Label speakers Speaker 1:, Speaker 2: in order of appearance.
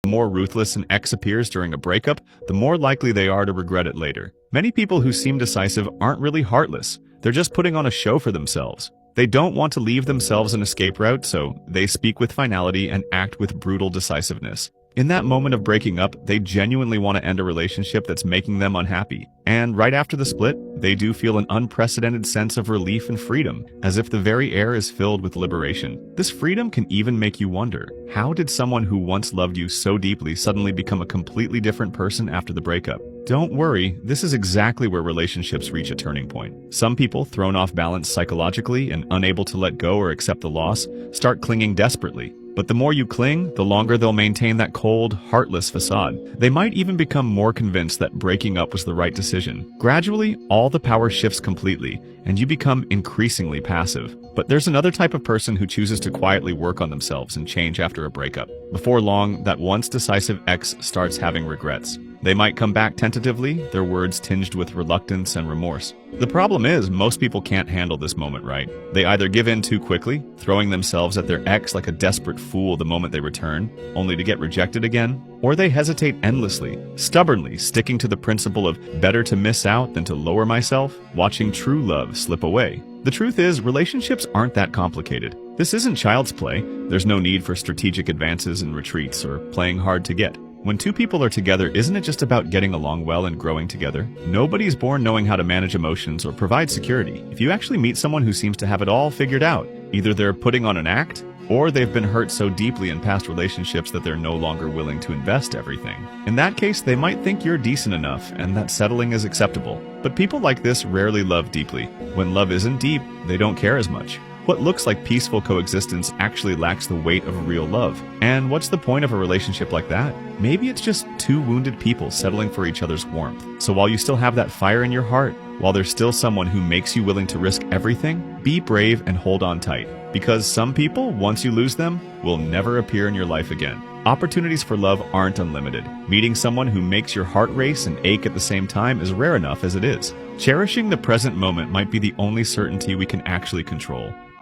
Speaker 1: The more ruthless an ex appears during a breakup, the more likely they are to regret it later. Many people who seem decisive aren't really heartless. They're just putting on a show for themselves. They don't want to leave themselves an escape route, so they speak with finality and act with brutal decisiveness. In that moment of breaking up, they genuinely want to end a relationship that's making them unhappy. And right after the split, they do feel an unprecedented sense of relief and freedom, as if the very air is filled with liberation. This freedom can even make you wonder, how did someone who once loved you so deeply suddenly become a completely different person after the breakup? Don't worry, this is exactly where relationships reach a turning point. Some people, thrown off balance psychologically and unable to let go or accept the loss, start clinging desperately. But the more you cling, the longer they'll maintain that cold, heartless facade. They might even become more convinced that breaking up was the right decision. Gradually, all the power shifts completely, and you become increasingly passive. But there's another type of person who chooses to quietly work on themselves and change after a breakup. Before long, that once decisive ex starts having regrets. They might come back tentatively, their words tinged with reluctance and remorse. The problem is, most people can't handle this moment right. They either give in too quickly, throwing themselves at their ex like a desperate fool the moment they return, only to get rejected again, or they hesitate endlessly, stubbornly sticking to the principle of better to miss out than to lower myself, watching true love slip away. The truth is, relationships aren't that complicated. This isn't child's play. There's no need for strategic advances and retreats or playing hard to get. When two people are together, isn't it just about getting along well and growing together? Nobody's born knowing how to manage emotions or provide security. If you actually meet someone who seems to have it all figured out, either they're putting on an act, or they've been hurt so deeply in past relationships that they're no longer willing to invest everything. In that case, they might think you're decent enough and that settling is acceptable. But people like this rarely love deeply. When love isn't deep, they don't care as much. What looks like peaceful coexistence actually lacks the weight of real love. And what's the point of a relationship like that? Maybe it's just two wounded people settling for each other's warmth. So while you still have that fire in your heart, while there's still someone who makes you willing to risk everything, be brave and hold on tight. Because some people, once you lose them, will never appear in your life again. Opportunities for love aren't unlimited. Meeting someone who makes your heart race and ache at the same time is rare enough as it is. Cherishing the present moment might be the only certainty we can actually control.